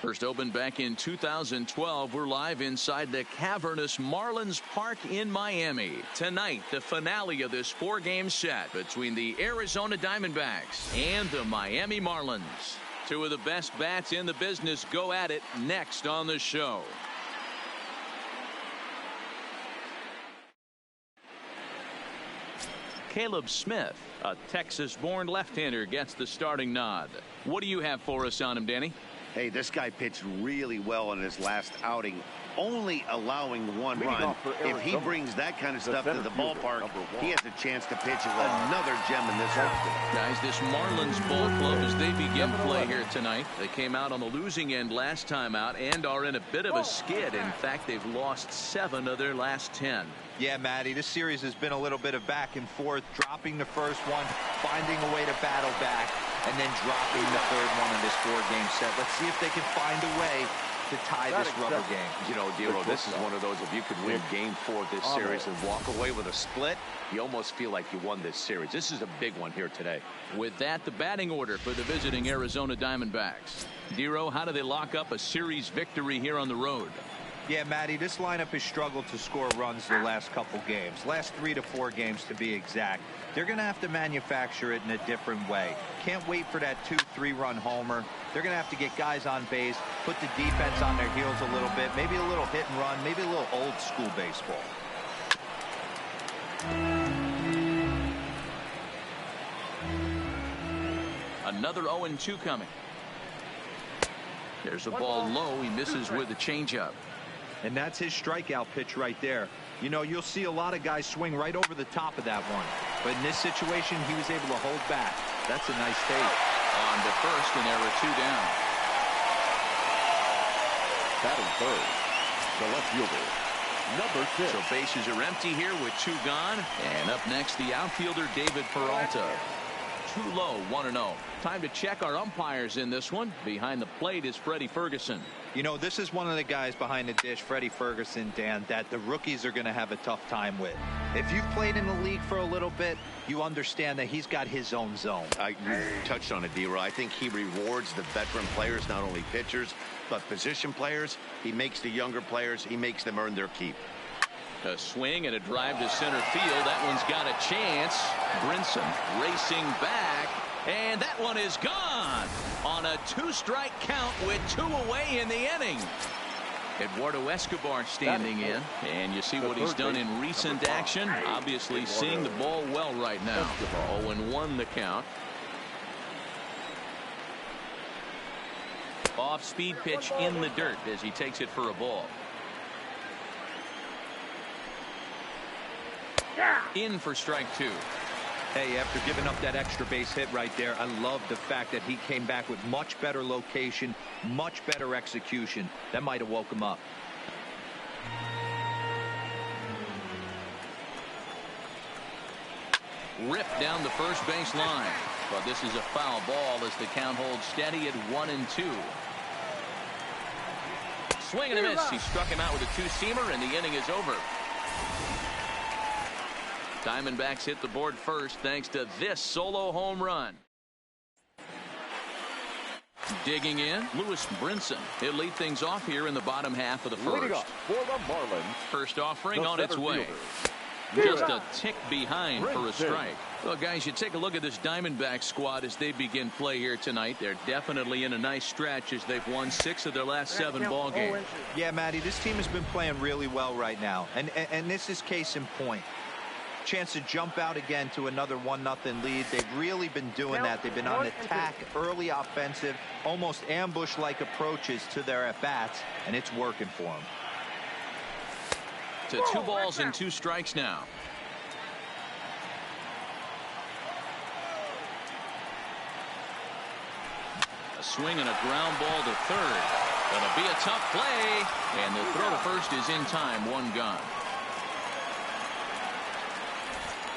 First opened back in 2012. We're live inside the cavernous Marlins Park in Miami. Tonight, the finale of this 4-game set between the Arizona Diamondbacks and the Miami Marlins. Two of the best bats in the business go at it next on the show. Caleb Smith, a Texas-born left-hander, gets the starting nod. What do you have for us on him, Danny? Hey, this guy pitched really well in his last outing, only allowing 1 run. If he brings that kind of stuff to the ballpark, he has a chance to pitch another gem in this outfit. Guys, this Marlins ball club, as they begin play here tonight, they came out on the losing end last time out and are in a bit of a skid. In fact, they've lost 7 of their last 10. Yeah, Matty, this series has been a little bit of back and forth, dropping the first one, finding a way to battle back, and then dropping the third one in this 4-game set. Let's see if they can find a way to tie this rubber game. You know, Dero, this is one of those, if you could win game 4 of this series and walk away with a split, you almost feel like you won this series. This is a big one here today. With that, the batting order for the visiting Arizona Diamondbacks. Dero, how do they lock up a series victory here on the road? Yeah, Matty, this lineup has struggled to score runs the last couple games. Last 3 to 4 games to be exact. They're going to have to manufacture it in a different way. Can't wait for that 2-3 run homer. They're going to have to get guys on base, put the defense on their heels a little bit, maybe a little hit and run, maybe a little old school baseball. Another 0-2 coming. There's a ball low. He misses with a changeup. And that's his strikeout pitch right there. You know, you'll see a lot of guys swing right over the top of that one. But in this situation, he was able to hold back. That's a nice take. On to first, and there are 2 down. Batting third, the left fielder, number 6. So bases are empty here with 2 gone. And up next, the outfielder, David Peralta. Too low, 1-0. Time to check our umpires in this one. Behind the plate is Freddie Ferguson. You know, this is one of the guys behind the dish, Freddie Ferguson, Dan, that the rookies are going to have a tough time with. If you've played in the league for a little bit, you understand that he's got his own zone. You touched on it, D-Roy. I think he rewards the veteran players, not only pitchers, but position players. He makes the younger players, he makes them earn their keep. A swing and a drive to center field. That one's got a chance. Brinson racing back, and that one is gone on a 2-strike count with 2 away in the inning. Eduardo Escobar standing in, and you see what he's done in recent action. Obviously seeing the ball well right now. 0-1 the count. Off-speed pitch in the dirt as he takes it for a ball. In for strike 2. Hey, after giving up that extra base hit right there, I love the fact that he came back with much better location, much better execution. That might have woke him up. Ripped down the first base line. But this is a foul ball as the count holds steady at 1-2. Swing and a miss. He struck him out with a 2-seamer, and the inning is over. Diamondbacks hit the board first thanks to this solo home run. Digging in, Lewis Brinson. He'll lead things off here in the bottom half of the first. Leading up for the Marlins, first offering on its way. Fielder. Just a tick behind for a strike. Well, guys, you take a look at this Diamondback squad as they begin play here tonight. They're definitely in a nice stretch as they've won 6 of their last 7 ball games. Yeah, Matty, this team has been playing really well right now. And this is case in point. Chance to jump out again to another 1-0 lead. They've really been doing that. They've been on attack, early offensive, almost ambush-like approaches to their at-bats, and it's working for them. To 2 balls and 2 strikes now. A swing and a ground ball to third. Gonna be a tough play, and the throw to first is in time. 1 gone.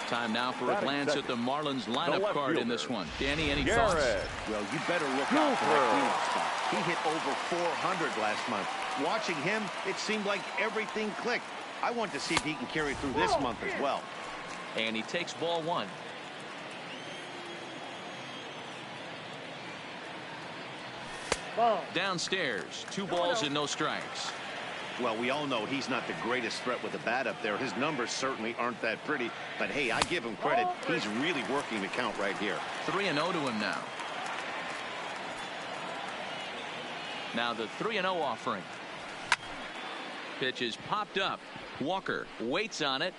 Time now for a glance at the Marlins lineup card in this one. Danny, any thoughts? Well, you better look out for that cleanup spot. He hit over 400 last month. Watching him, it seemed like everything clicked. I want to see if he can carry through this month as well. And he takes ball 1. Downstairs, 2 balls and no strikes. Well, we all know he's not the greatest threat with the bat up there. His numbers certainly aren't that pretty. But, hey, I give him credit. He's really working the count right here. 3-0 to him now. Now the 3-0 offering. Pitch is popped up. Walker waits on it.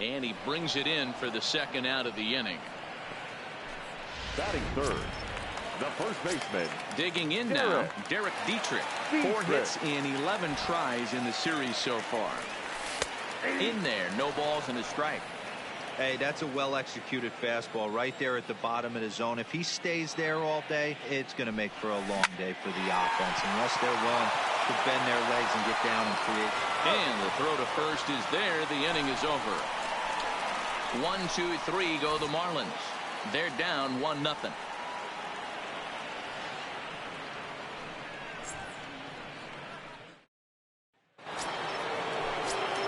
And he brings it in for the second out of the inning. Batting third, the first baseman. Digging in now, Derek Dietrich. 4 hits in 11 tries in the series so far. In there, no balls and a strike. Hey, that's a well-executed fastball right there at the bottom of the zone. If he stays there all day, it's going to make for a long day for the offense, unless they're willing to bend their legs and get down and create. And the throw to first is there. The inning is over. 1, 2, 3 go the Marlins. They're down 1-0.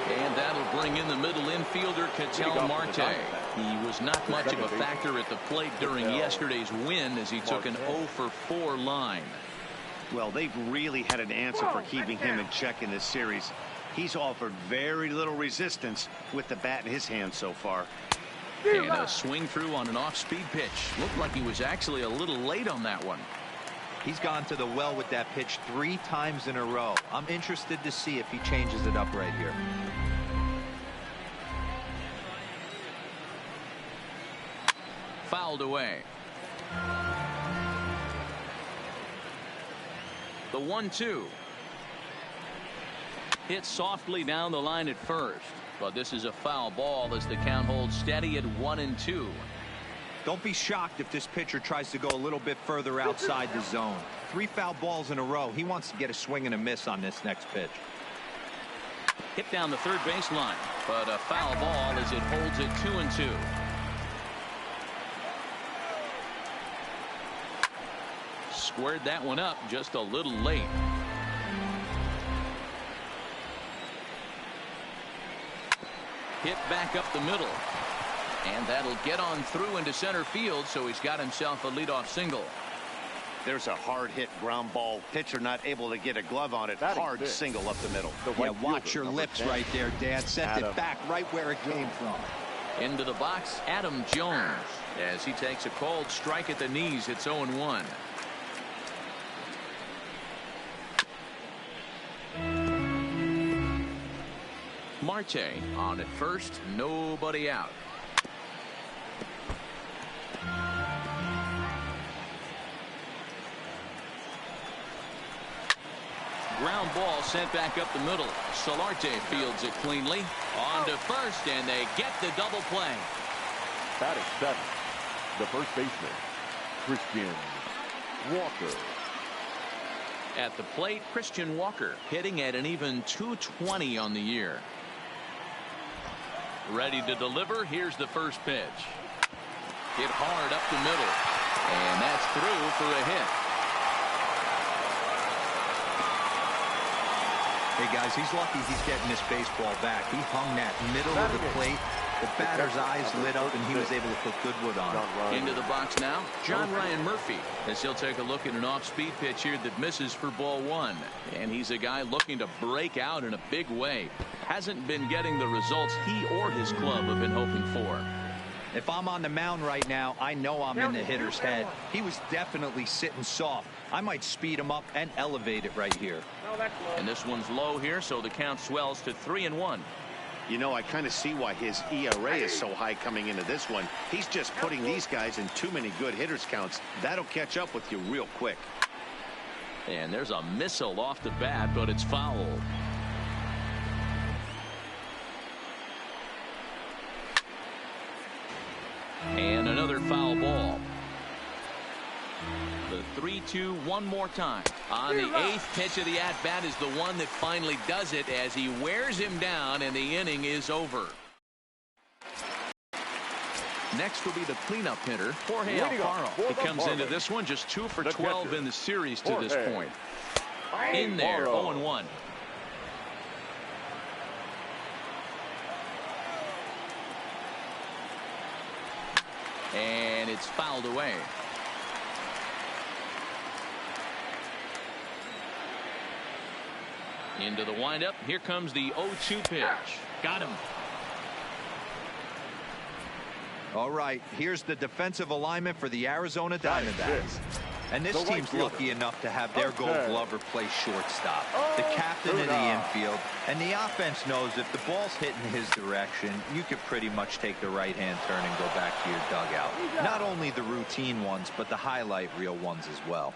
And that'll bring in the middle infielder, Ketel Marte. He was not much of a factor at the plate during yesterday's win as he took an 0-for-4 line. Well, they've really had an answer for keeping him in check in this series. He's offered very little resistance with the bat in his hand so far. And a swing through on an off-speed pitch. Looked like he was actually a little late on that one. He's gone to the well with that pitch 3 times in a row. I'm interested to see if he changes it up right here. Fouled away. The 1-2. Hit softly down the line at first. But this is a foul ball as the count holds steady at 1-2. Don't be shocked if this pitcher tries to go a little bit further outside the zone. 3 foul balls in a row. He wants to get a swing and a miss on this next pitch. Hit down the third baseline, but a foul ball as it holds it 2-2. Squared that one up just a little late. Hit back up the middle. And that'll get on through into center field, so he's got himself a leadoff single. There's a hard hit ground ball. Pitcher not able to get a glove on it. Hard single up the middle. Yeah, watch your lips right there, Dad. Sent it back right where it came from. Into the box, Adam Jones. As he takes a called strike at the knees, it's 0-1. Marte on at first, nobody out. Ground ball sent back up the middle. Solarte fields it cleanly. On to first, and they get the double play. Batting 7, the first baseman, Christian Walker. At the plate, Christian Walker hitting at an even .220 on the year. Ready to deliver. Here's the first pitch. Hit hard up the middle. And that's through for a hit. Hey, guys, he's lucky he's getting this baseball back. He hung that middle of the plate. The batter's eyes lit up, and he was able to put good wood on it. Into the box now, John Ryan Murphy, as he'll take a look at an off-speed pitch here that misses for ball 1. And he's a guy looking to break out in a big way. Hasn't been getting the results he or his club have been hoping for. If I'm on the mound right now, I know I'm in the hitter's head. He was definitely sitting soft. I might speed him up and elevate it right here. And this one's low here, so the count swells to 3-1. You know, I kind of see why his ERA is so high coming into this one. He's just putting these guys in too many good hitters counts. That'll catch up with you real quick. And there's a missile off the bat, but it's fouled. And another foul ball. The 3-2 one more time. On the 8th pitch of the at-bat is the one that finally does it as he wears him down, and the inning is over. Next will be the cleanup hitter, Jorge Alfaro. He comes into this one just 2 for 12 in the series to this point. In there, 0-1. And it's fouled away. Into the windup. Here comes the 0-2 pitch. Got him. All right, here's the defensive alignment for the Arizona Diamondbacks. And this team's lucky enough to have their Gold Glover play shortstop, the captain of the infield, and the offense knows if the ball's hitting his direction, you could pretty much take the right-hand turn and go back to your dugout. Not only the routine ones, but the highlight reel ones as well.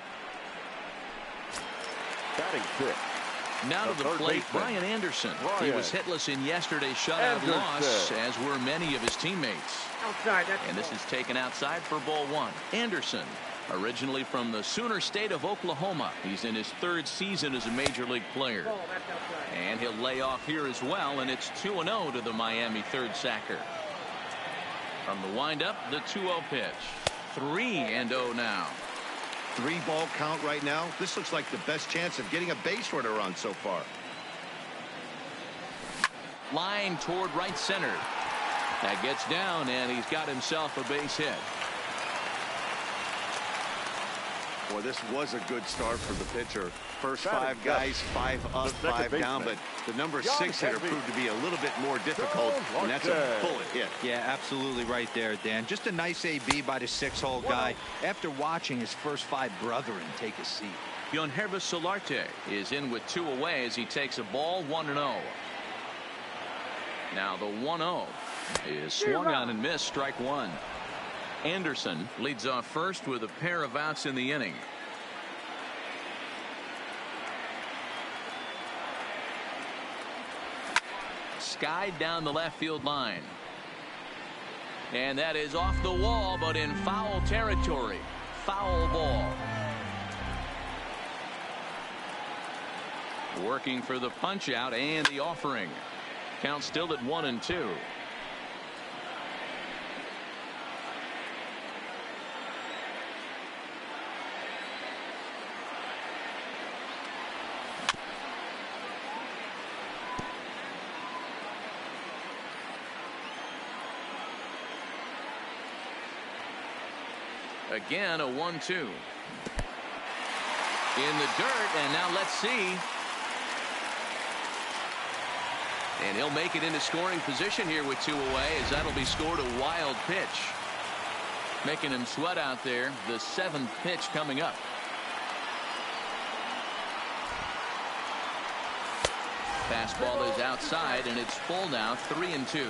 Batting fifth. Now to the plate, Brian Anderson. He was hitless in yesterday's shutout loss, as were many of his teammates. And this is taken outside for ball one. Anderson, originally from the Sooner State of Oklahoma. He's in his third season as a major league player. And he'll lay off here as well, and it's 2-0 to the Miami third sacker. From the windup, the 2-0 pitch. 3-0 now. 3-ball count right now. This looks like the best chance of getting a base runner on so far. Line toward right center. That gets down, and he's got himself a base hit. Boy, this was a good start for the pitcher. First 5 guys, 5 up, 5 down, but the number 6 hitter proved to be a little bit more difficult, and that's a bullet hit. Yeah, absolutely right there, Dan. Just a nice AB by the 6-hole guy after watching his first 5 brethren take a seat. Yonhervis Solarte is in with 2 away as he takes a ball 1-0. Now the 1-0 is swung on and missed, strike one. Anderson leads off first with a pair of outs in the inning. Skied down the left field line. And that is off the wall, but in foul territory. Foul ball. Working for the punch out and the offering. Count still at 1-2. Again, a 1-2. In the dirt, and now let's see. And he'll make it into scoring position here with 2 away, as that'll be scored a wild pitch. Making him sweat out there. The 7th pitch coming up. Fastball is outside, and it's full now, 3-2.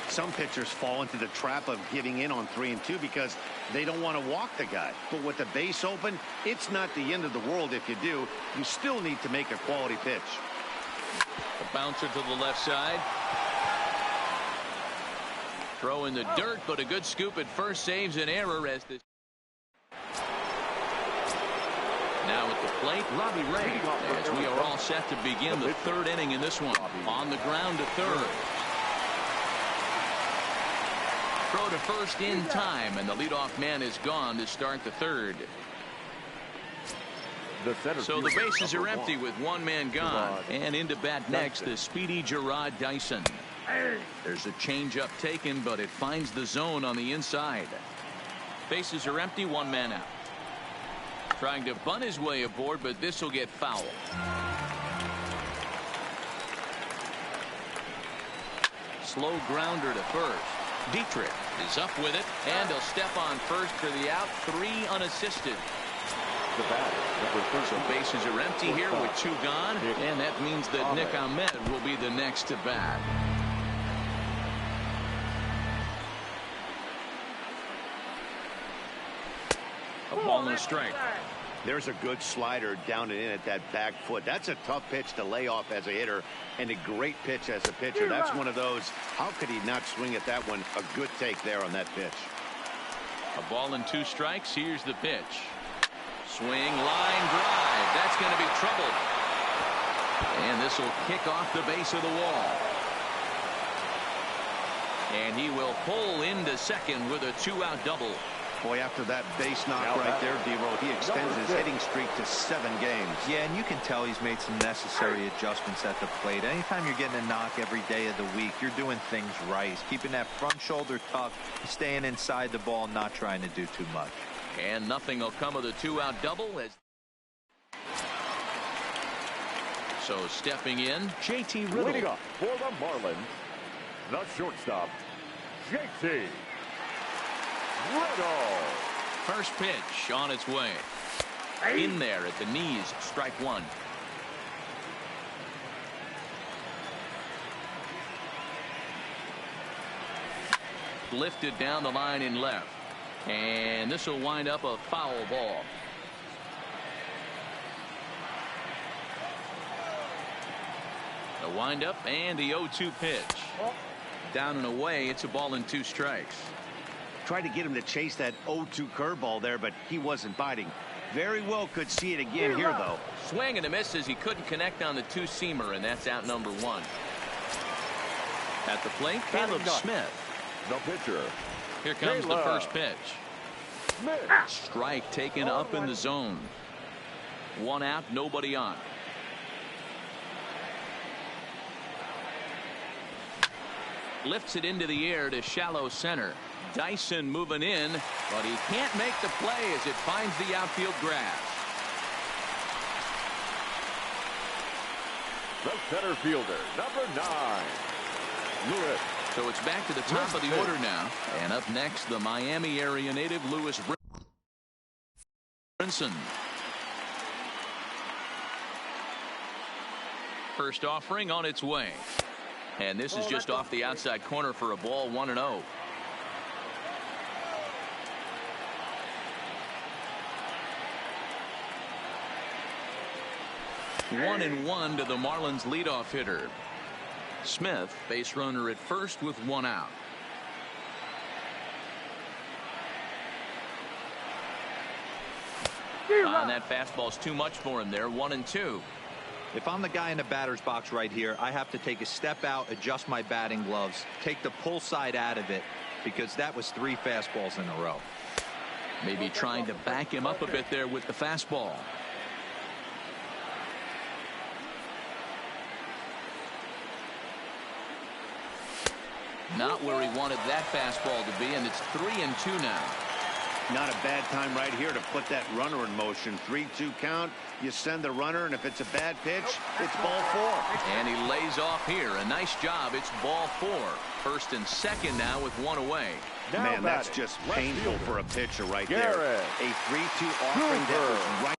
Some pitchers fall into the trap of giving in on 3-2 because they don't want to walk the guy. But with the base open, it's not the end of the world if you do. You still need to make a quality pitch. A bouncer to the left side. Throw in the dirt, but a good scoop at first saves an error as this. Now at the plate, Robbie Ray, as we are all set to begin the 3rd inning in this one. On the ground to third. Throw to first in time, and the leadoff man is gone to start the 3rd. So the bases are empty with 1 man gone. And into bat next, the speedy Gerard Dyson. There's a changeup taken, but it finds the zone on the inside. Bases are empty, 1 man out. Trying to bunt his way aboard, but this will get foul. Slow grounder to first. Dietrich is up with it, and he'll step on first for the out. 3 unassisted. So bases are empty here with 2 gone, and that means that Nick Ahmed will be the next to bat. A ball and a strike. There's a good slider down and in at that back foot. That's a tough pitch to lay off as a hitter, and a great pitch as a pitcher. That's one of those. How could he not swing at that one? A good take there on that pitch. A ball and 2 strikes. Here's the pitch. Swing, line drive. That's going to be trouble. And this will kick off the base of the wall. And he will pull into second with a 2-out double. Boy, after that base knock right there, D-Roll, he extends his hitting streak to 7 games. Yeah, and you can tell he's made some necessary adjustments at the plate. Anytime you're getting a knock every day of the week, you're doing things right. He's keeping that front shoulder tucked, staying inside the ball, not trying to do too much. And nothing will come of the 2-out double as So stepping in, JT Riddle. Leading up for the Marlins, the shortstop, JT Riddle. First pitch on its way. In there at the knees, strike one. Lifted down the line in left. And this will wind up a foul ball. The windup and the 0-2 pitch. Down and away, it's a ball and 2 strikes. Tried to get him to chase that 0-2 curveball there, but he wasn't biting. Very well could see it again here, though. Swing and a miss as he couldn't connect on the 2-seamer, and that's out number 1. At the plate, Caleb Smith. The pitcher. Here comes the first pitch. Smith. Strike taken up in the zone. 1 out, nobody on. Lifts it into the air to shallow center. Dyson moving in, but he can't make the play as it finds the outfield grass. The center fielder, number 9, Lewis. So it's back to the top of the order now. And up next, the Miami area native Lewis Brinson. First offering on its way. And this is just off the outside corner for a ball, 1-0. One and 1 to the Marlins leadoff hitter. Smith, base runner at first with 1 out. And that fastball's too much for him there. 1-2. If I'm the guy in the batter's box right here, I have to take a step out, adjust my batting gloves, take the pull side out of it, because that was 3 fastballs in a row. Maybe trying to back him up a bit there with the fastball. Not where he wanted that fastball to be, and it's 3-2 now. Not a bad time right here to put that runner in motion. 3-2 count. You send the runner, and if it's a bad pitch, it's ball 4. And he lays off here. A nice job. It's ball 4. First and second now with 1 away. Man, that's just painful for a pitcher right there. A 3-2 offering that was right.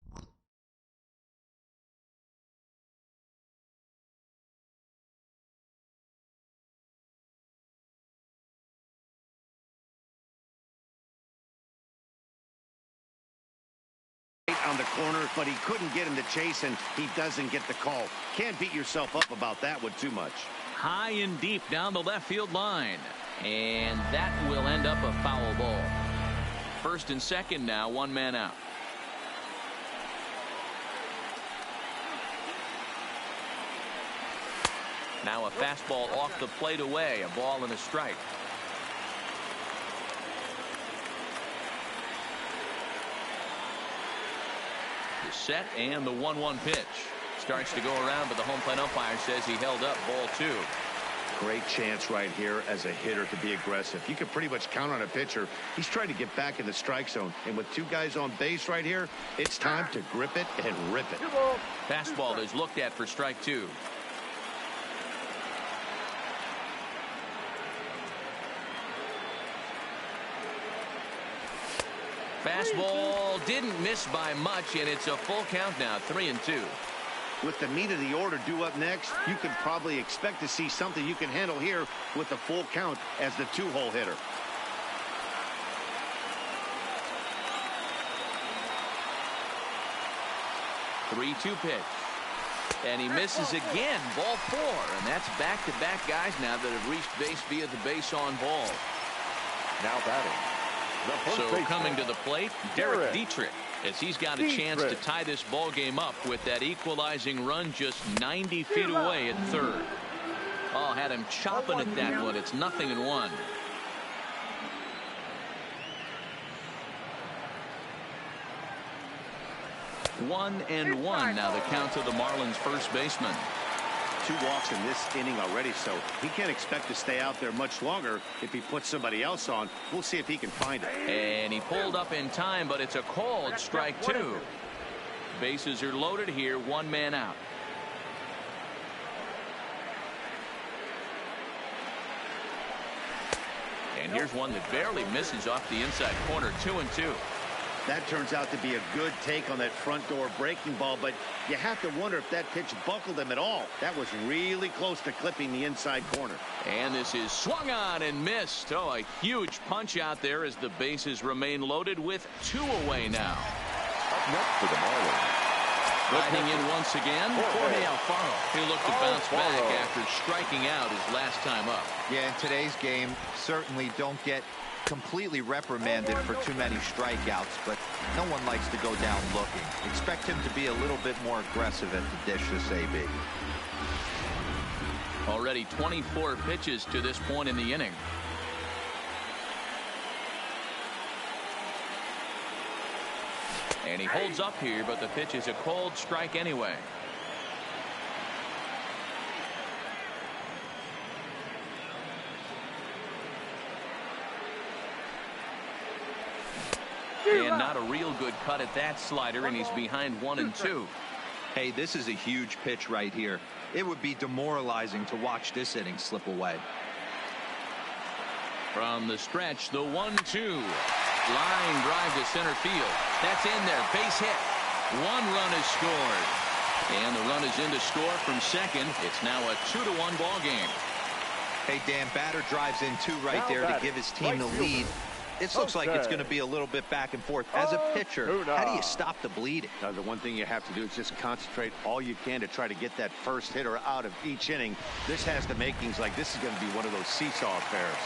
On the corner, but he couldn't get him to chase, and he doesn't get the call. Can't beat yourself up about that one too much. High and deep down the left field line, and that will end up a foul ball. First and second now, 1 man out. Now a fastball off the plate away, a ball and a strike. The set and the 1-1 pitch. Starts to go around, but the home plate umpire says he held up, ball 2. Great chance right here as a hitter to be aggressive. You can pretty much count on a pitcher. He's trying to get back in the strike zone. And with 2 guys on base right here, it's time to grip it and rip it. Fastball is looked at for strike 2. Fastball didn't miss by much, and it's a full count now, 3-2. With the meat of the order due up next, you can probably expect to see something you can handle here with a full count as the 2-hole hitter. Three-two pitch. And he misses again, ball 4. And that's back-to-back guys now that have reached base via the base on ball. Now batting. So coming to the plate, Derek Dietrich, as he's got a chance to tie this ball game up with that equalizing run just 90 feet away at third. Oh, had him chopping at that one. It's 0-1. One and one now the count to the Marlins first baseman. 2 walks in this inning already, so he can't expect to stay out there much longer if he puts somebody else on. We'll see if he can find it. And he pulled up in time, but it's a called strike 2. Bases are loaded here, 1 man out. And here's one that barely misses off the inside corner. 2-2. That turns out to be a good take on that front door breaking ball, but you have to wonder if that pitch buckled him at all. That was really close to clipping the inside corner. And this is swung on and missed. Oh, a huge punch out there as the bases remain loaded with 2 away now. Up next for the Marlins. Riding in once again, Jorge Alfaro. He looked to bounce back after striking out his last time up. Yeah, in today's game, certainly don't get completely reprimanded for too many strikeouts, but no one likes to go down looking. Expect him to be a little bit more aggressive at the dish this AB. Already 24 pitches to this point in the inning. And he holds up here, but the pitch is a cold strike anyway. And not a real good cut at that slider, and he's behind 1-2. Hey, this is a huge pitch right here. It would be demoralizing to watch this inning slip away. From the stretch, the 1-2. Line drive to center field. That's in there. Base hit. 1 run is scored. And the run is in to score from second. It's now a 2-1 ball game. Hey, Dan, batter drives in 2 right there to give his team the lead. This looks like it's going to be a little bit back and forth. As a pitcher, how do you stop the bleeding? Now, the one thing you have to do is just concentrate all you can to try to get that first hitter out of each inning. This has the makings like this is going to be one of those seesaw affairs.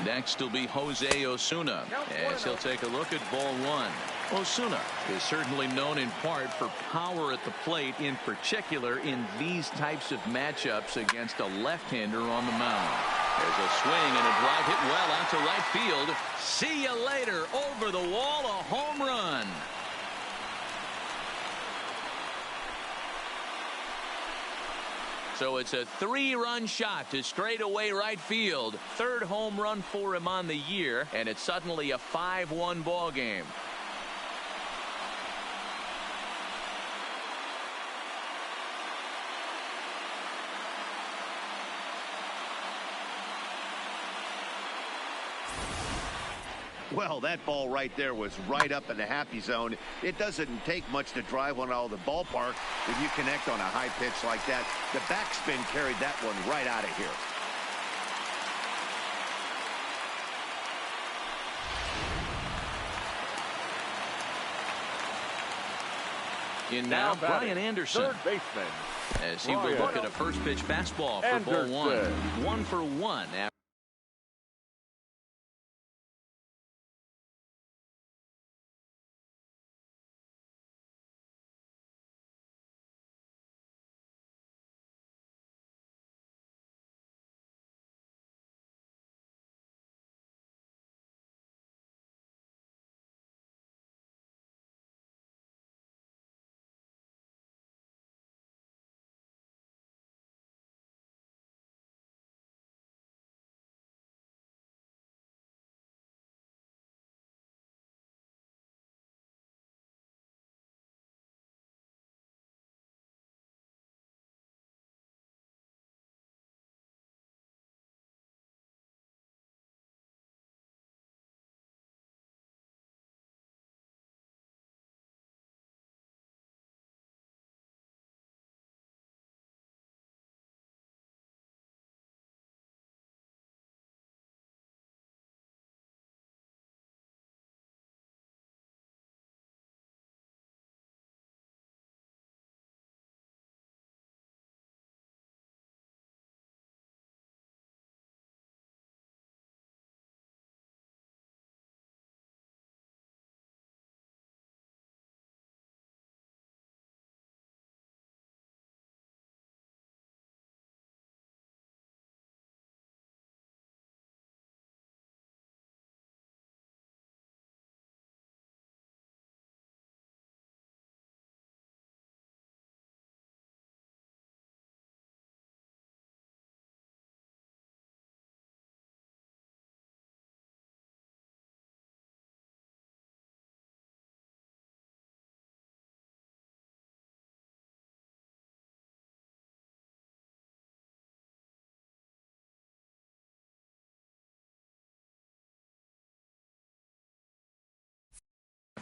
Next will be Jose Osuna as he'll take a look at ball 1. Osuna is certainly known in part for power at the plate, in particular in these types of matchups against a left-hander on the mound. There's a swing and a drive hit well out to right field. See you later. Over the wall, a home run. So it's a 3-run shot to straightaway right field. 3rd home run for him on the year, and it's suddenly a 5-1 ball game. Well, that ball right there was right up in the happy zone. It doesn't take much to drive one out of the ballpark when you connect on a high pitch like that. The backspin carried that one right out of here. In now, Brian Anderson. Third baseman. As he will look at a first pitch fastball for ball 1. 1 for 1.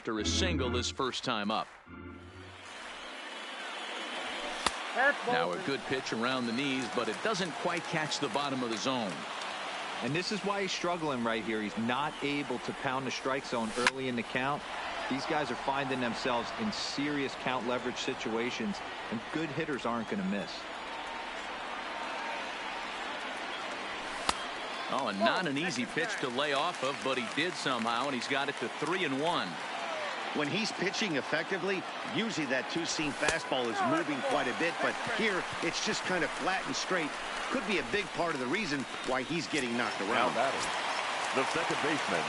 after a single his first time up. Now a good pitch around the knees, but it doesn't quite catch the bottom of the zone. And this is why he's struggling right here. He's not able to pound the strike zone early in the count. These guys are finding themselves in serious count leverage situations, and good hitters aren't going to miss. Oh, and not an easy pitch to lay off of, but he did somehow, and he's got it to 3-1. When he's pitching effectively, usually that two-seam fastball is moving quite a bit, but here it's just kind of flat and straight. Could be a big part of the reason why he's getting knocked around. The second baseman.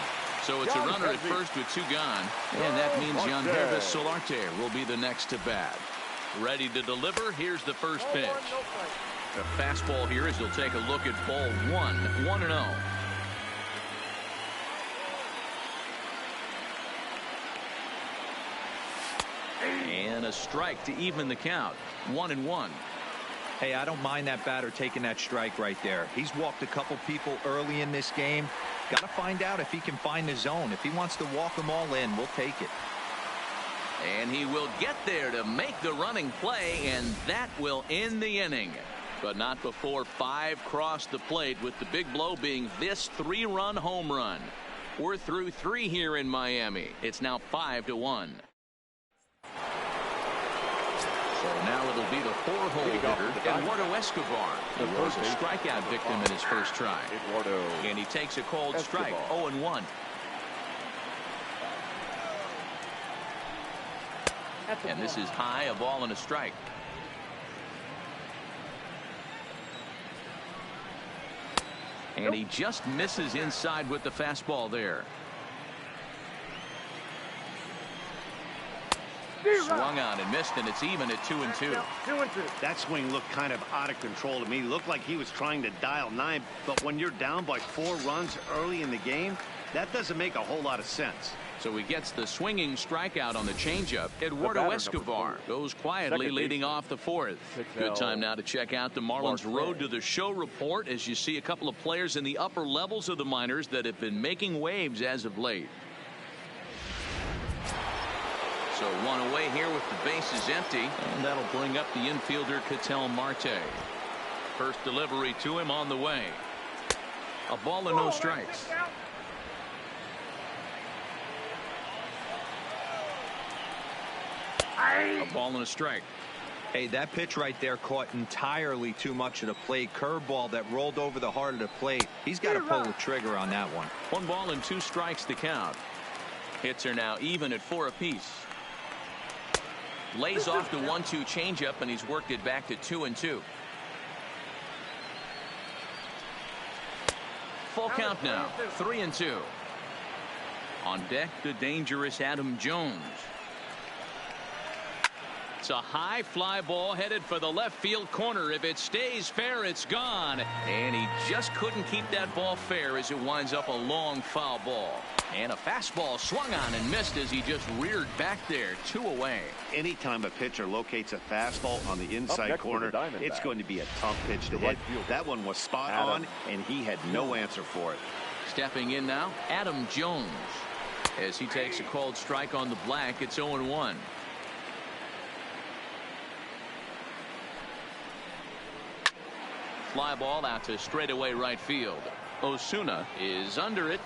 So it's a runner at first with 2 gone, and that means Solarte will be the next to bat. Ready to deliver. Here's the first pitch. The fastball here as he'll take a look at ball 1, 1-0. And a strike to even the count. 1-1. Hey, I don't mind that batter taking that strike right there. He's walked a couple people early in this game. Got to find out if he can find the zone. If he wants to walk them all in, we'll take it. And he will get there to make the running play, and that will end the inning. But not before 5 crossed the plate, with the big blow being this 3-run home run. We're through 3 here in Miami. It's now 5-1. So now it'll be the 4-hole hitter, Eduardo Escobar. He was a strikeout victim in his first try. And he takes a cold strike, 0-1. And this is high, a ball and a strike. And he just misses inside with the fastball there. Swung on and missed, and it's even at 2-2. That swing looked kind of out of control to me. Looked like he was trying to dial 9, but when you're down by 4 runs early in the game, that doesn't make a whole lot of sense. So he gets the swinging strikeout on the changeup. Eduardo Escobar goes quietly leading off the 4th. Good time now to check out the Marlins Road to the Show report, as you see a couple of players in the upper levels of the minors that have been making waves as of late. So 1 away here with the bases empty, and that'll bring up the infielder Ketel Marte. First delivery to him on the way. A ball and no strikes. A ball and a strike. Hey, that pitch right there caught entirely too much of the plate. Curveball that rolled over the heart of the plate. He's got to pull the trigger on that one. 1 ball and 2 strikes to count. Hits are now even at 4 apiece. Lays off the 1-2 changeup, and he's worked it back to 2-2. Full count now, 3-2. On deck, the dangerous Adam Jones. It's a high fly ball headed for the left field corner. If it stays fair, it's gone. And he just couldn't keep that ball fair as it winds up a long foul ball. And a fastball swung on and missed as he just reared back there. 2 away. Anytime a pitcher locates a fastball on the inside corner, it's going to be a tough pitch to hit. That one was spot on, and he had no answer for it. Stepping in now, Adam Jones. As he takes a cold strike on the black, it's 0-1. Fly ball out to straightaway right field. Osuna is under it.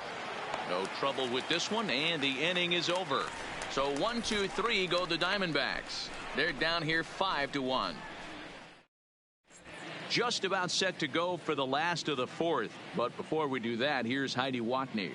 No trouble with this one, and the inning is over. So 1, 2, 3 go the Diamondbacks. They're down here 5-1. Just about set to go for the last of the 4th. But before we do that, here's Heidi Watney.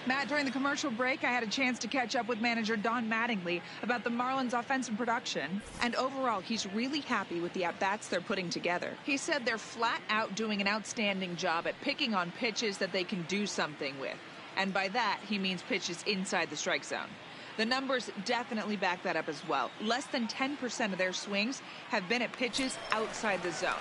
Matt, during the commercial break, I had a chance to catch up with manager Don Mattingly about the Marlins' offensive production. And overall, he's really happy with the at-bats they're putting together. He said they're flat out doing an outstanding job at picking on pitches that they can do something with. And by that, he means pitches inside the strike zone. The numbers definitely back that up as well. Less than 10% of their swings have been at pitches outside the zone.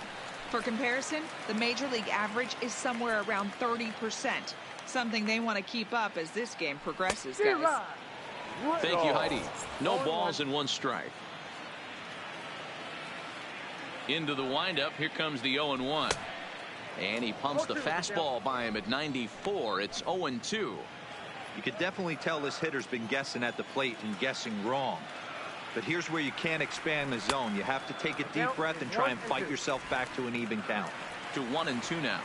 For comparison, the Major League average is somewhere around 30%. Something they want to keep up as this game progresses, guys. Thank you, Heidi. No balls and 1 strike. Into the windup. Here comes the 0-1. And he pumps the fastball by him at 94. It's 0-2. You could definitely tell this hitter's been guessing at the plate and guessing wrong. But here's where you can't expand the zone. You have to take a deep breath and try and fight yourself back to an even count. To 1-2 now.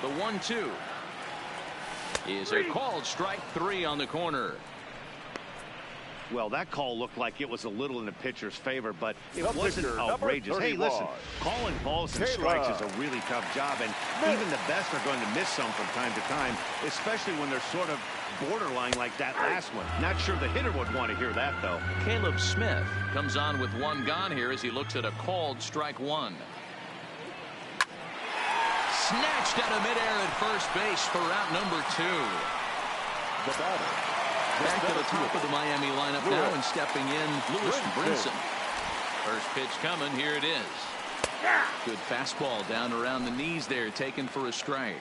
The 1-2 is a called strike 3 on the corner. Well, that call looked like it was a little in the pitcher's favor, but it wasn't outrageous. Hey, listen, calling balls and strikes is a really tough job, and even the best are going to miss some from time to time, especially when they're sort of borderline like that last one. Not sure the hitter would want to hear that, though. Caleb Smith comes on with 1 gone here as he looks at a called strike 1. Snatched out of midair at first base for route number 2. The batter. Back to the top of the Miami lineup now and stepping in, Lewis Brinson. First pitch coming, here it is. Good fastball down around the knees there, taken for a strike.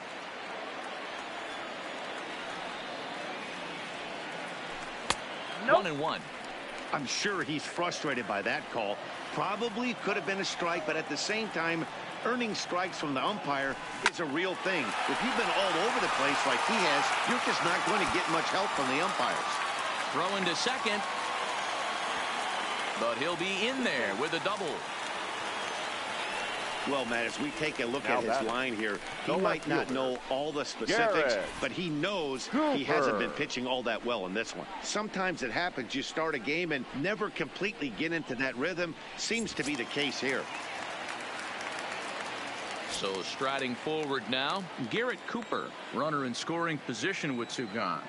Nope. 1-1. I'm sure he's frustrated by that call. Probably could have been a strike, but at the same time, earning strikes from the umpire is a real thing. If you've been all over the place like he has, you're just not going to get much help from the umpires. Throwing to second, but he'll be in there with a double. Well, Matt, as we take a look at his line here, he might not know all the specifics, but he knows he hasn't been pitching all that well in this one. Sometimes it happens. You start a game and never completely get into that rhythm. Seems to be the case here. So striding forward now, Garrett Cooper, runner in scoring position with 2 gone.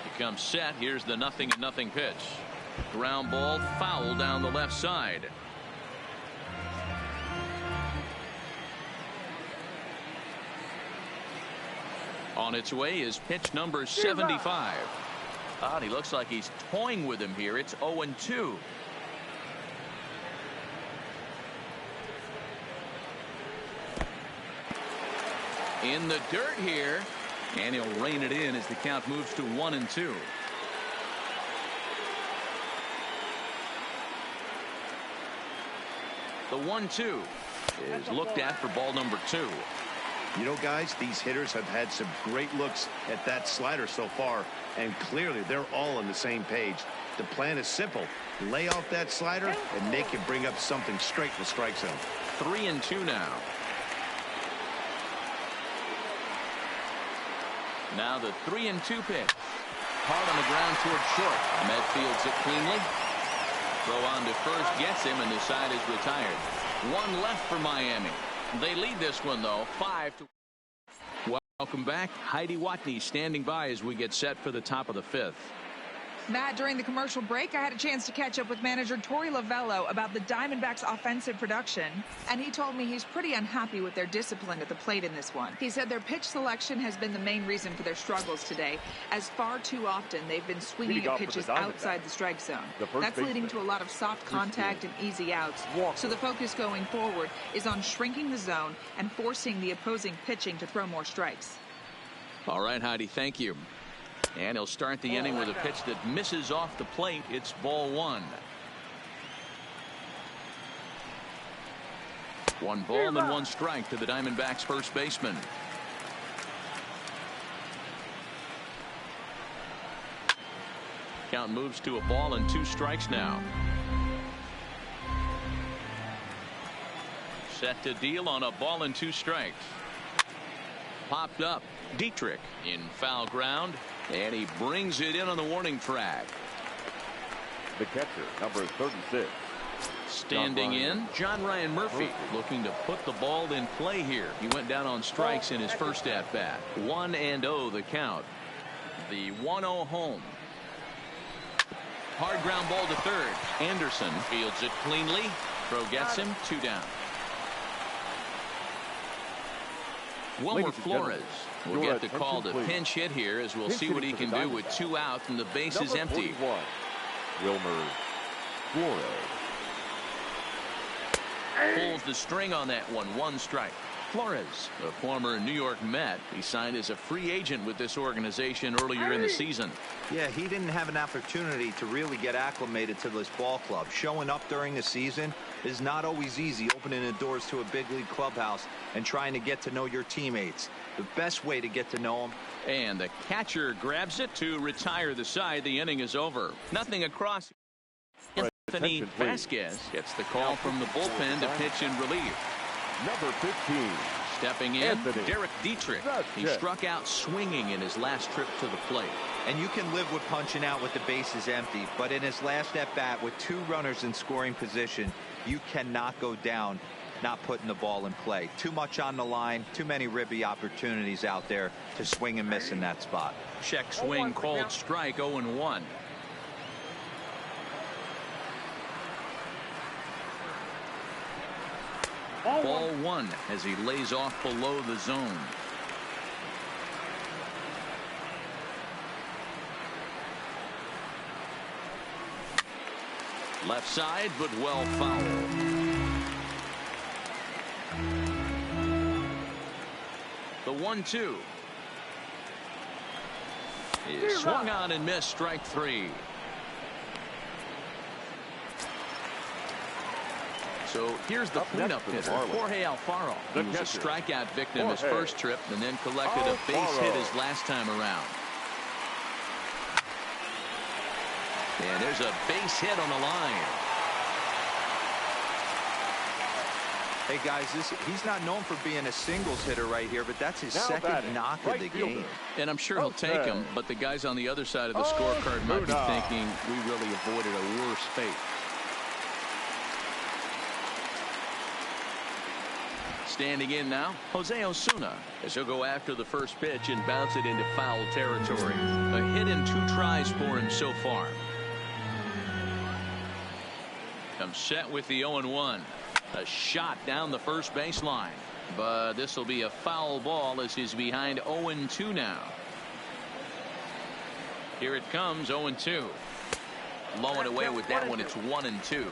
He comes set. Here's the 0-0 pitch. Ground ball foul down the left side. On its way is pitch number 75. He looks like he's toying with him here. It's 0-2. In the dirt here, and he'll rein it in as the count moves to 1-2. The 1-2 is looked at for ball number 2. You know, guys, these hitters have had some great looks at that slider so far, and clearly they're all on the same page. The plan is simple. Lay off that slider, and they can bring up something straight in the strike zone. 3-2 now. Now the 3-2 pitch. Hard on the ground toward short. Ahmed fields it cleanly. Throw on to first gets him, and the side is retired. 1 left for Miami. They lead this one, though, 5-2. Welcome back. Heidi Watney standing by as we get set for the top of the 5th. Matt, during the commercial break, I had a chance to catch up with manager Torey Lovello about the Diamondbacks' offensive production, and he told me he's pretty unhappy with their discipline at the plate in this one. He said their pitch selection has been the main reason for their struggles today, as far too often they've been swinging at pitches outside the strike zone. That's leading to a lot of soft contact and easy outs. So the focus going forward is on shrinking the zone and forcing the opposing pitching to throw more strikes. All right, Heidi, thank you. And he'll start the inning with a pitch that misses off the plate. It's ball 1. 1 ball and 1 strike to the Diamondbacks first baseman. Count moves to a ball and 2 strikes now. Set to deal on a ball and 2 strikes. Popped up. Dietrich in foul ground, and he brings it in on the warning track. The catcher, number 36. Standing in, John Ryan Murphy looking to put the ball in play here. He went down on strikes in his first at bat. 1-0 the count. The 1-0 home. Hard ground ball to third. Anderson fields it cleanly. Throw gets him. 2 down. Wilmer Flores will get the call to pinch hit here, as we'll see what he can do with 2 outs and the base is empty. Wilmer Flores Pulls the string on that one. 1 strike. Flores, a former New York Met, he signed as a free agent with this organization earlier in the season. Yeah, he didn't have an opportunity to really get acclimated to this ball club. Showing up during the season is not always easy, opening the doors to a big league clubhouse and trying to get to know your teammates. The best way to get to know them. And the catcher grabs it to retire the side. The inning is over. Nothing across. Anthony Vasquez gets the call from the bullpen to pitch in relief. Number 15. Stepping in, Anthony Derek Dietrich. He struck out swinging in his last trip to the plate. And you can live with punching out with the bases empty, but in his last at-bat with 2 runners in scoring position, you cannot go down not putting the ball in play. Too much on the line, too many ribby opportunities out there to swing and miss in that spot. Check swing, called strike, 0-1. Ball 1 as he lays off below the zone. Left side, but well fouled. The 1-2 is swung on and missed. Strike 3. So here's the cleanup hitter, Jorge Alfaro. He was a strikeout victim his first trip and then collected a base hit his last time around. And there's a base hit on the line. Hey guys, he's not known for being a singles hitter right here, but that's his second knock of the game. And I'm sure he'll take him, but the guys on the other side of the scorecard might be thinking we really avoided a worse fate. Standing in now, Jose Osuna, as he'll go after the first pitch and bounce it into foul territory. A hit in 2 tries for him so far. Comes set with the 0-1. A shot down the first baseline, but this will be a foul ball as he's behind 0-2 now. Here it comes, 0-2. Low and away with that one. It's 1-2.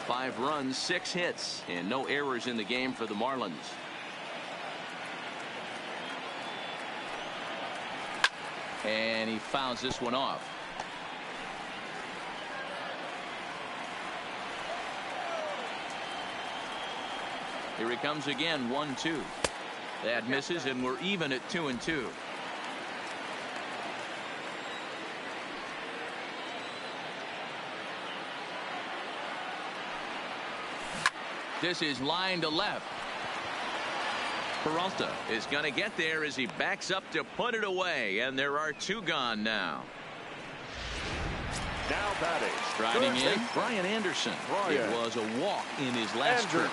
5 runs, 6 hits, and no errors in the game for the Marlins. And he fouls this one off. Here he comes again, 1-2. That misses, and we're even at 2-2. This is line to left. Peralta is going to get there as he backs up to put it away, and there are 2 gone now. Now batting. Striding in, Brian Anderson. It was a walk in his last trip.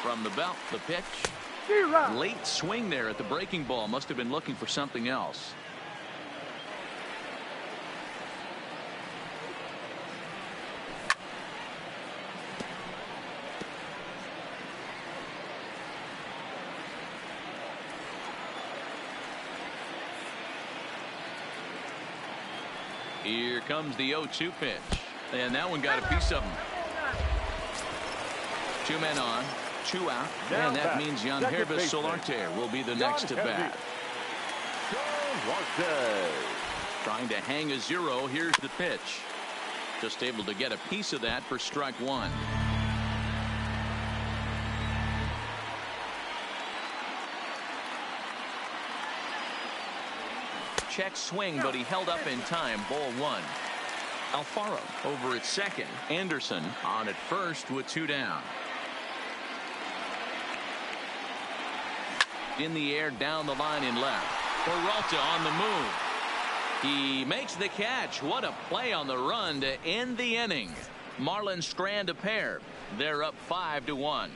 From the belt, the pitch. Late swing there at the breaking ball. Must have been looking for something else. Here comes the 0-2 pitch. And that one got a piece of him. 2 men on, 2 out. And that means Yangervis Solarte will be the next to bat. Trying to hang a 0. Here's the pitch. Just able to get a piece of that for strike 1. Check swing, but he held up in time. Ball 1. Alfaro over at second. Anderson on at first with 2 down. In the air, down the line in left. Peralta on the move. He makes the catch. What a play on the run to end the inning. Marlins strand a pair. They're up 5-1.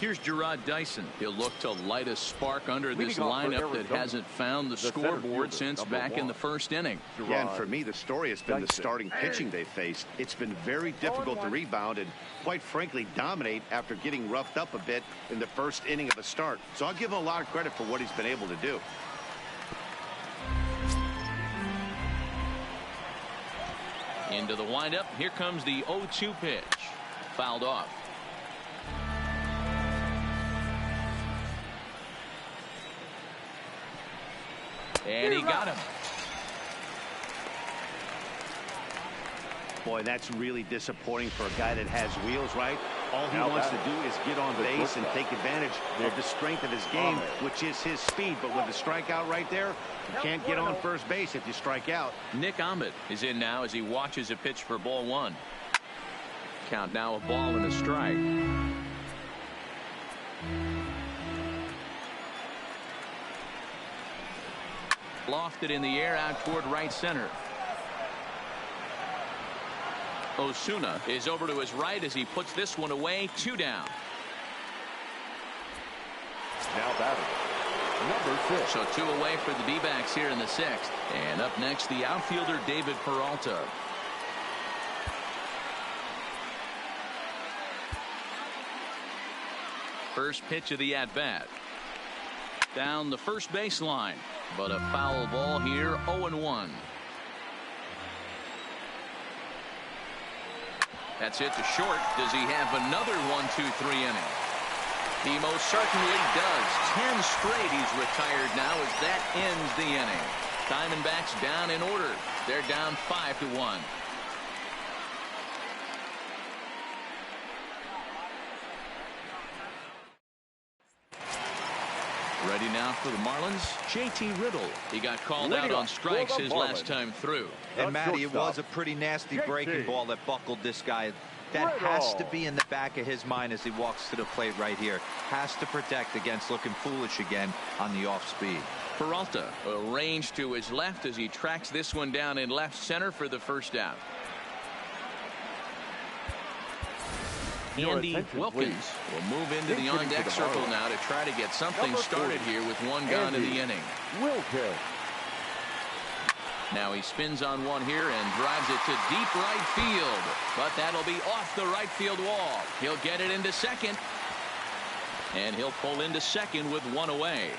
Here's Gerard Dyson. He'll look to light a spark under this lineup that hasn't found the scoreboard since back in the first inning. Yeah, and for me, the story has been the starting pitching they faced. It's been very difficult to rebound and, quite frankly, dominate after getting roughed up a bit in the first inning of a start. So I'll give him a lot of credit for what he's been able to do. Into the windup. Here comes the 0-2 pitch. Fouled off. And he got him. Boy, that's really disappointing for a guy that has wheels, right? All he wants to do is get on base and take advantage of the strength of his game, which is his speed. But with the strikeout right there, you can't get on first base if you strike out. Nick Ahmed is in now as he watches a pitch for ball one. Count now, a ball and a strike. Lofted in the air out toward right center. Osuna is over to his right as he puts this one away. 2 down. Now batting, number 6. So 2 away for the D-backs here in the 6th. And up next, the outfielder David Peralta. First pitch of the at-bat. Down the first baseline, but a foul ball here. 0-1. That's it to short. Does he have another 1-2-3 inning? He most certainly does. 10 straight he's retired now as that ends the inning. Diamondbacks down in order. They're down 5-1. Ready now for the Marlins, J.T. Riddle. He got called out on strikes his last time through. And Matty, it was a pretty nasty breaking ball that buckled this guy. That has to be in the back of his mind as he walks to the plate right here. Has to protect against looking foolish again on the off speed. Peralta arranged to his left as he tracks this one down in left center for the first out. Andy Wilkins will move into the on-deck circle now to try to get something started here with 1 gone in the inning. Wilkins. Now he spins on one here and drives it to deep right field. But that'll be off the right field wall. He'll get it into second. And he'll pull into second with 1 away.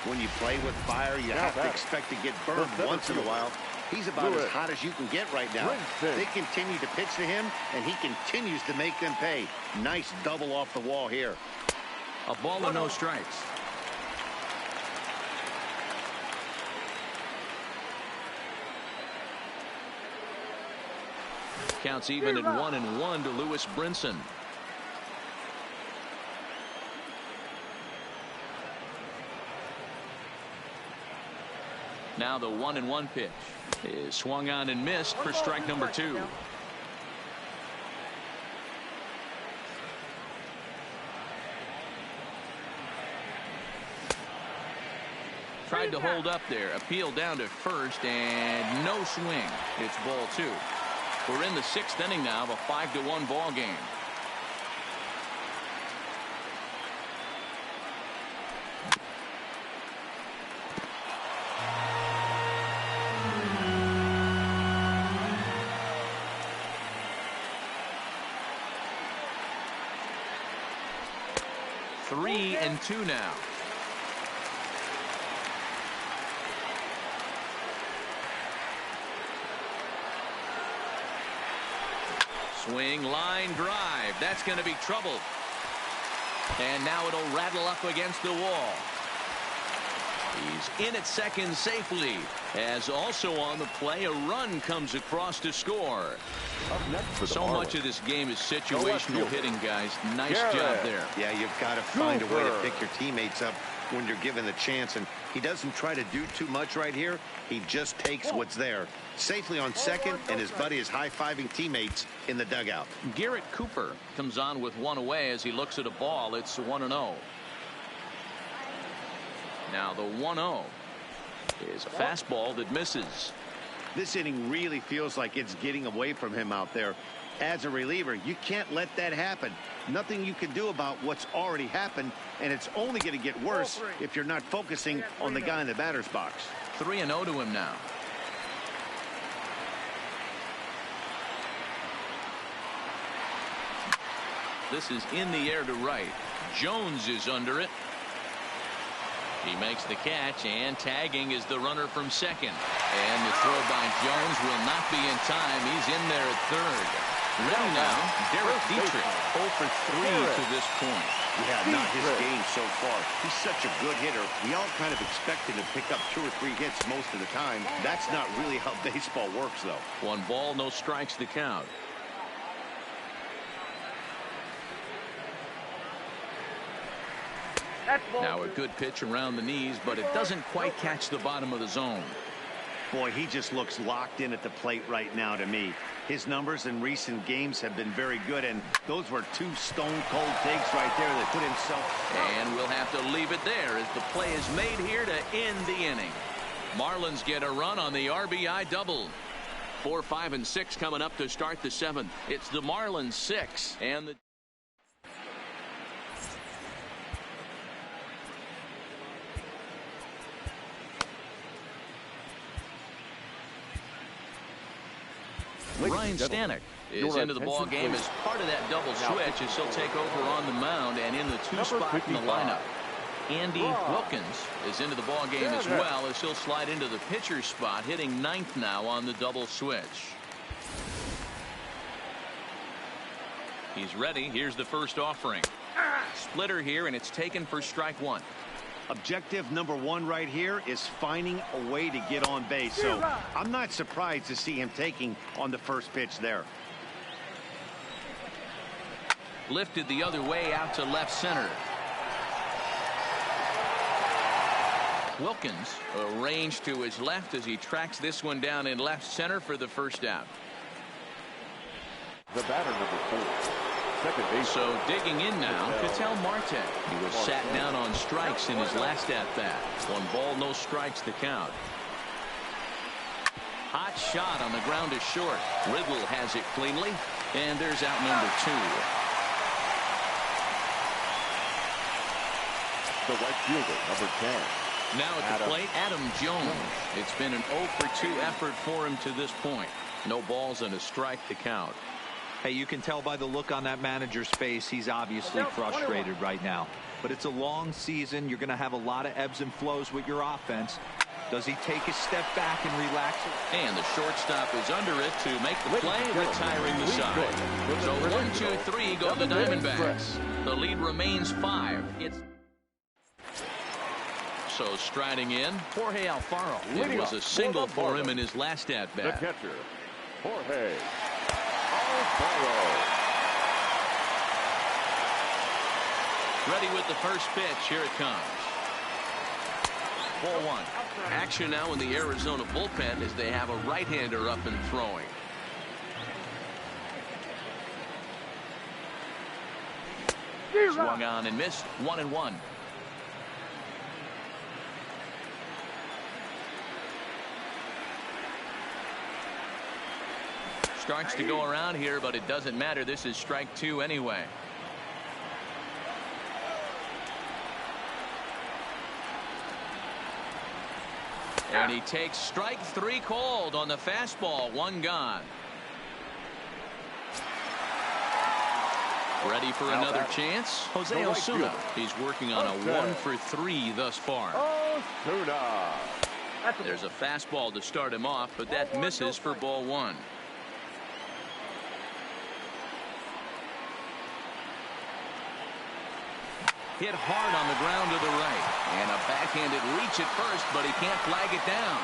When you play with fire, you have to expect to get burned once in a while. He's about as hot as you can get right now. They continue to pitch to him, and he continues to make them pay. Nice double off the wall here. A ball and no strikes. Counts even at 1-1 to Lewis Brinson. Now the 1-1 pitch is swung on and missed for strike number 2. Tried to hold up there. Appeal down to first and no swing. It's ball 2. We're in the 6th inning now of a 5-1 ball game. Three and 2 now. Swing, line drive. That's going to be trouble. And now it'll rattle up against the wall. He's in at second safely. As also on the play, a run comes across to score. So much of this game is situational hitting, guys. Nice job there. Yeah, you've got to find a way to pick your teammates up when you're given the chance, and he doesn't try to do too much right here. He just takes what's there. Safely on second, and his buddy is high-fiving teammates in the dugout. Garrett Cooper comes on with 1 away as he looks at a ball. It's 1-0. Now the 1-0 is a fastball that misses. This inning really feels like it's getting away from him out there. As a reliever, you can't let that happen. Nothing you can do about what's already happened, and it's only going to get worse if you're not focusing on the guy in the batter's box. 3-0 to him now. This is in the air to right. Jones is under it. He makes the catch, and tagging is the runner from second. And the throw by Jones will not be in time. He's in there at third. Ready now, Derek Dietrich, 0 for 3 to this point. Yeah, not his game so far. He's such a good hitter. We all kind of expect him to pick up 2 or 3 hits most of the time. That's not really how baseball works, though. 1 ball, no strikes to count. Now a good pitch around the knees, but it doesn't quite catch the bottom of the zone. Boy, he just looks locked in at the plate right now to me. His numbers in recent games have been very good, and those were 2 stone-cold takes right there that put himself. And we'll have to leave it there as the play is made here to end the inning. Marlins get a run on the RBI double. 4, 5, and 6 coming up to start the 7th. It's the Marlins 6 and the Ryan Stanek is into the ball game as part of that double switch as he'll take over on the mound and in the 2 spot in the lineup. Andy Wilkins is into the ball game as well as he'll slide into the pitcher spot, hitting 9th now on the double switch. He's ready. Here's the first offering. Splitter here, and it's taken for strike 1. Objective number 1 right here is finding a way to get on base. So I'm not surprised to see him taking on the first pitch there. Lifted the other way out to left center. Wilkins arranged to his left as he tracks this one down in left center for the first out. The batter, number 4. Second base. So digging in now, Ketel Marte. He was sat down on strikes in his last at-bat. 1 ball, no strikes to count. Hot shot on the ground is short. Riddle has it cleanly, and there's out number 2. The right fielder, number 10. Now at the plate, Adam Jones. It's been an 0 for 2 effort for him to this point. No balls and a strike to count. Hey, you can tell by the look on that manager's face, he's obviously frustrated right now. But it's a long season. You're going to have a lot of ebbs and flows with your offense. Does he take a step back and relax? And the shortstop is under it to make the play, retiring the side. So 1, 2, 3 go the Diamondbacks. The lead remains 5. So striding in, Jorge Alfaro. It was a single for him in his last at-bat. The catcher, Jorge Alfaro. Ready with the first pitch. Here it comes. Ball 1. Action now in the Arizona bullpen as they have a right-hander up and throwing. Swung on and missed. 1-1. Starts to go around here, but it doesn't matter. This is strike 2 anyway. And he takes strike 3 called on the fastball. 1 gone. Ready for another chance? Jose Osuna. He's working on a 1 for 3 thus far. Osuna. There's a fastball to start him off, but that misses for ball 1. Hit hard on the ground to the right. And a backhanded reach at first, but he can't flag it down.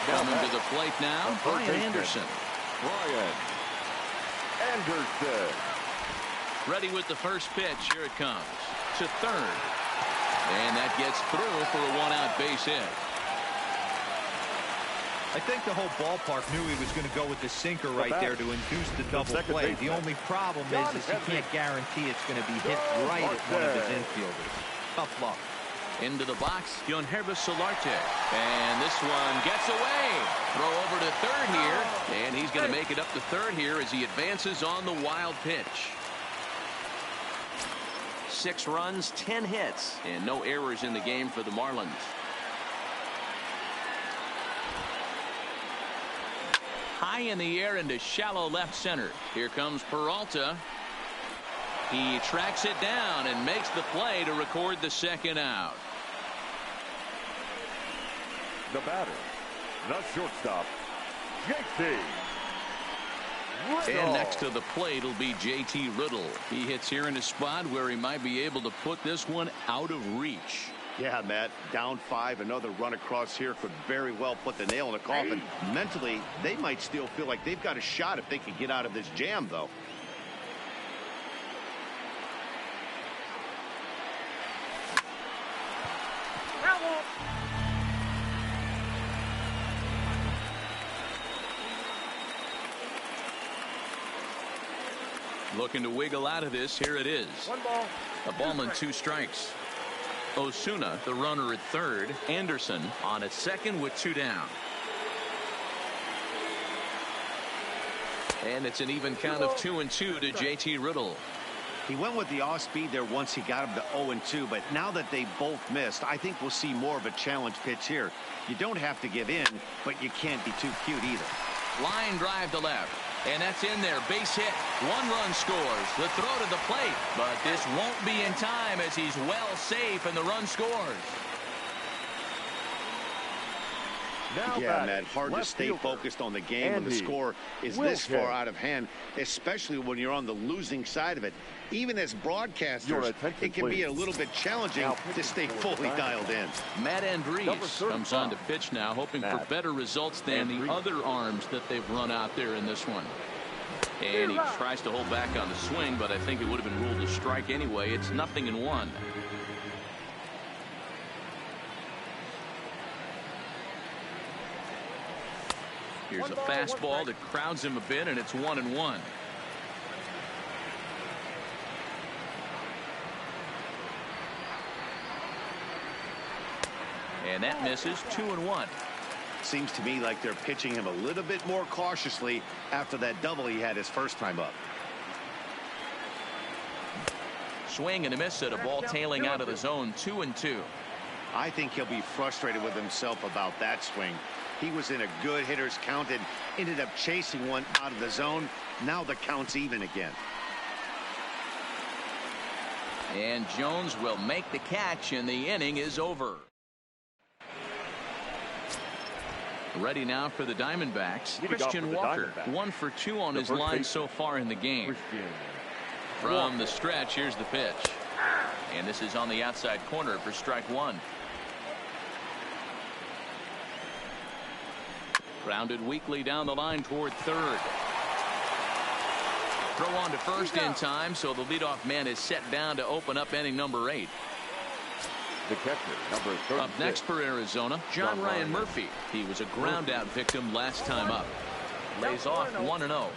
Coming to the plate now, Brian Anderson. Brian Anderson. Ready with the first pitch. Here it comes. To third. And that gets through for a 1-out base hit. I think the whole ballpark knew he was going to go with the sinker right there to induce the double play. The only problem is he can't guarantee it's going to be hit right at one of his infielders. Tough luck. Into the box, Yonhervis Solarte. And this one gets away. Throw over to third here. And he's going to make it up to third here as he advances on the wild pitch. 6 runs, 10 hits, and no errors in the game for the Marlins. High in the air into shallow left center. Here comes Peralta. He tracks it down and makes the play to record the second out. The batter, the shortstop, JT. And next to the plate will be JT Riddle. He hits here in a spot where he might be able to put this one out of reach. Yeah, Matt, down 5, another run across here could very well put the nail in the coffin. Mentally, they might still feel like they've got a shot if they can get out of this jam, though. Looking to wiggle out of this. Here it is. 1 ball. A ball and 2 strikes. Osuna, the runner at third. Anderson on at second with 2 down. And it's an even count of 2-2 to JT Riddle. He went with the off speed there once he got him to 0-2, but now that they both missed, I think we'll see more of a challenge pitch here. You don't have to give in, but you can't be too cute either. Line drive to left. And that's in there. Base hit. 1 run scores. The throw to the plate. But this won't be in time as he's well safe and the run scores. Now yeah, Matt, hard to stay focused on the game when the score is this far out of hand, especially when you're on the losing side of it. Even as broadcasters, it can be a little bit challenging to stay fully dialed in. Matt Andrees comes on to pitch now, hoping for better results than the other arms that they've run out there in this one. And he tries to hold back on the swing, but I think it would have been ruled a strike anyway. It's 0-1. Here's a fastball that crowds him a bit, and it's 1-1. And that misses. 2-1. Seems to me like they're pitching him a little bit more cautiously after that double he had his first time up. Swing and a miss at a ball tailing out of the zone. 2-2. I think he'll be frustrated with himself about that swing. He was in a good hitter's count and ended up chasing one out of the zone. Now the count's even again. And Jones will make the catch, and the inning is over. Ready now for the Diamondbacks. Christian Walker, 1 for 2 on his line so far in the game. From the stretch, here's the pitch. And this is on the outside corner for strike 1. Grounded weakly down the line toward third. Throw on to first in time, so the leadoff man is set down to open up inning number 8. The catcher, number 36. Up next for Arizona, John Ryan Murphy. He was a ground out victim last time up. Lays off 1-0.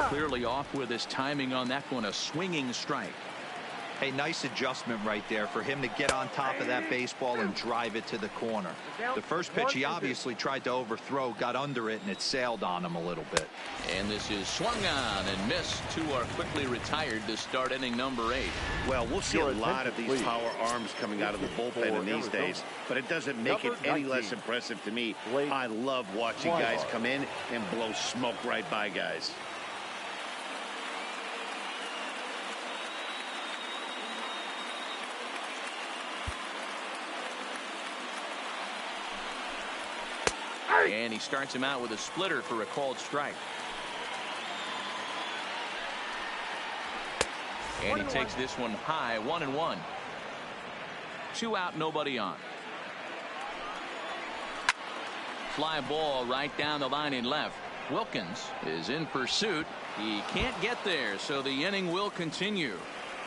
Clearly off with his timing on that one, a swinging strike. A nice adjustment right there for him to get on top of that baseball and drive it to the corner. The first pitch he obviously tried to overthrow, got under it, and it sailed on him a little bit. And this is swung on and missed. 2 are quickly retired to start inning number 8. Well, we'll see a lot of these power arms coming out of the bullpen in these days, but it doesn't make it any less impressive to me. I love watching guys come in and blow smoke right by guys. And he starts him out with a splitter for a called strike. And he takes this one high. 1-1. 2 out, nobody on. Fly ball right down the line in left. Wilkins is in pursuit. He can't get there, so the inning will continue.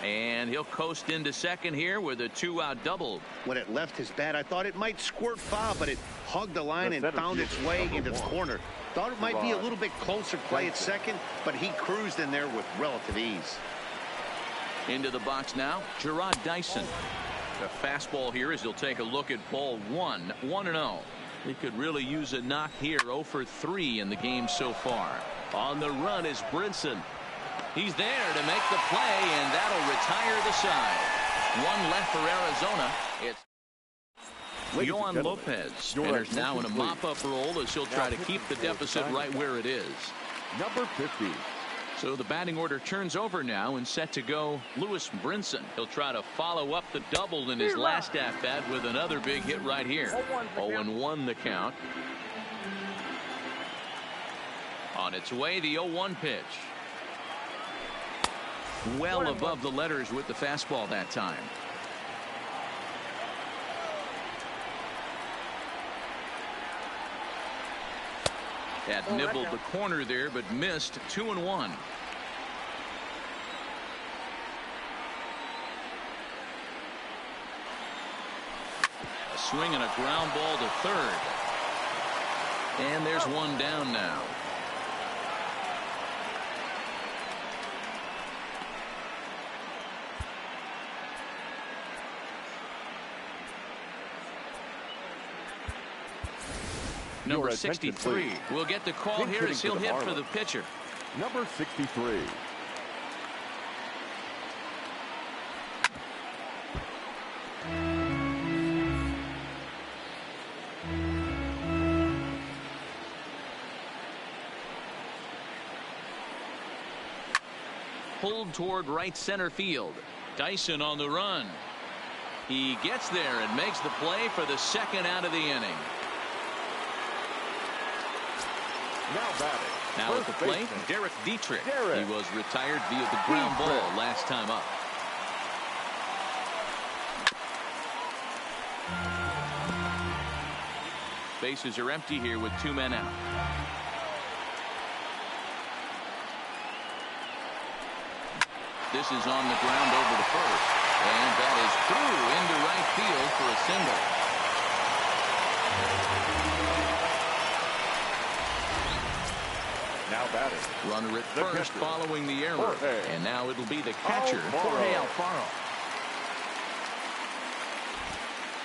And he'll coast into second here with a 2-out double. When it left his bat, I thought it might squirt foul, but it hugged the line and found its way into the corner. Thought it might be a little bit closer play at second, but he cruised in there with relative ease. Into the box now, Gerard Dyson. The fastball here as he'll take a look at ball 1. 1-0. He could really use a knock here. 0 for 3 in the game so far. On the run is Brinson. He's there to make the play, and that'll retire the side. 1 left for Arizona. It's Yohan Lopez. Spinner's now in a mop-up role as he'll try to keep the deficit right where it is. Number 50. So the batting order turns over now and set to go Lewis Brinson. He'll try to follow up the double in his last at-bat with another big hit right here. 0-1 the count. On its way, the 0-1 pitch. Well above the letters with the fastball that time. That nibbled the corner there, but missed. 2-1. A swing and a ground ball to third. And there's one down now. Number 63 will get the call here as he'll hit for the pitcher. Number 63. Pulled toward right center field. Dyson on the run. He gets there and makes the play for the second out of the inning. Now at the plate, Derek Dietrich. He was retired via the ground ball last time up. Bases are empty here with 2 men out. This is on the ground over to first. And that is through into right field for a single. Now batting. Runner at first following the error. And now it'll be the catcher, Jorge Alfaro.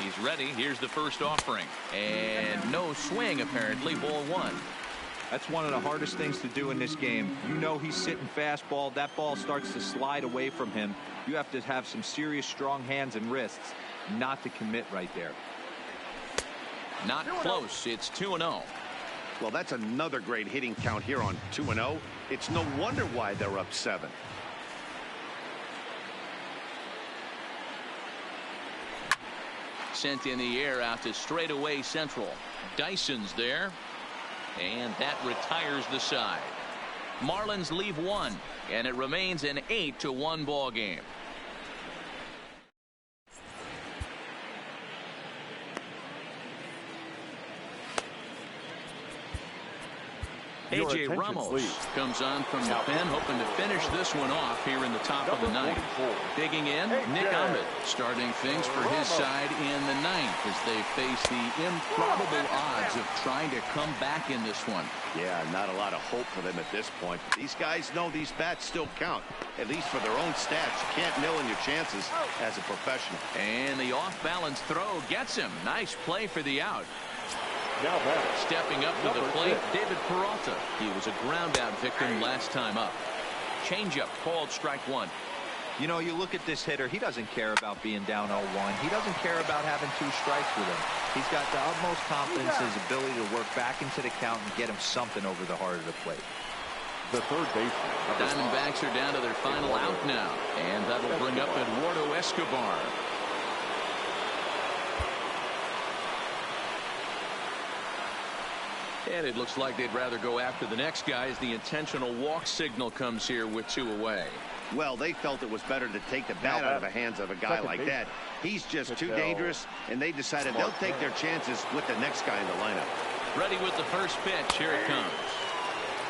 He's ready. Here's the first offering. And no swing, apparently. Ball 1. That's one of the hardest things to do in this game. You know he's sitting fastball. That ball starts to slide away from him. You have to have some serious strong hands and wrists not to commit right there. Not close. It's 2-0. Well, that's another great hitting count here on 2-0. It's no wonder why they're up 7. Sent in the air out to straightaway central. Dyson's there. And that retires the side. Marlins leave 1. And it remains an 8-1 ball game. A.J. Ramos comes on from the pen, hoping to finish this one off here in the top of the 9th. Digging in, Nick Ahmed starting things for his side in the 9th as they face the improbable odds of trying to come back in this one. Yeah, not a lot of hope for them at this point. These guys know these bats still count, at least for their own stats. You can't mill in your chances as a professional. And the off-balance throw gets him. Nice play for the out. Stepping up to the plate, David Peralta. He was a ground-out victim last time up. Changeup called strike 1. You know, you look at this hitter. He doesn't care about being down 0-1. He doesn't care about having 2 strikes with him. He's got the utmost confidence in his ability to work back into the count and get him something over the heart of the plate. The third baseman. Diamondbacks are down to their final out now. And that'll bring up Eduardo Escobar. And it looks like they'd rather go after the next guy as the intentional walk signal comes here with 2 away. Well, they felt it was better to take the bat out of the hands of a guy like that. He's just too dangerous, and they decided they'll take their chances with the next guy in the lineup. Ready with the first pitch. Here it comes.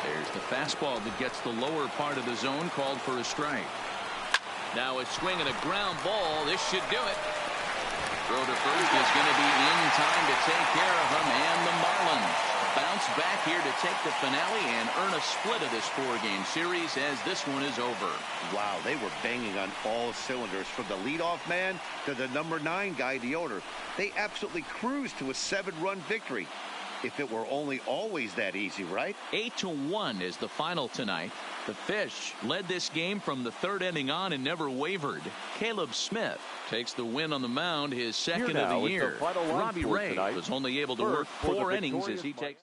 There's the fastball that gets the lower part of the zone, called for a strike. Now a swing and a ground ball. This should do it. Throw to first is going to be in time to take care of him, and the Marlins bounce back here to take the finale and earn a split of this 4-game series as this one is over. Wow, they were banging on all cylinders from the leadoff man to the number 9 guy, the order. They absolutely cruised to a 7-run victory. If it were only always that easy, right? 8-1 is the final tonight. The Fish led this game from the 3rd inning on and never wavered. Caleb Smith takes the win on the mound, his second of the year. Robbie Ray was only able to work 4 innings as he takes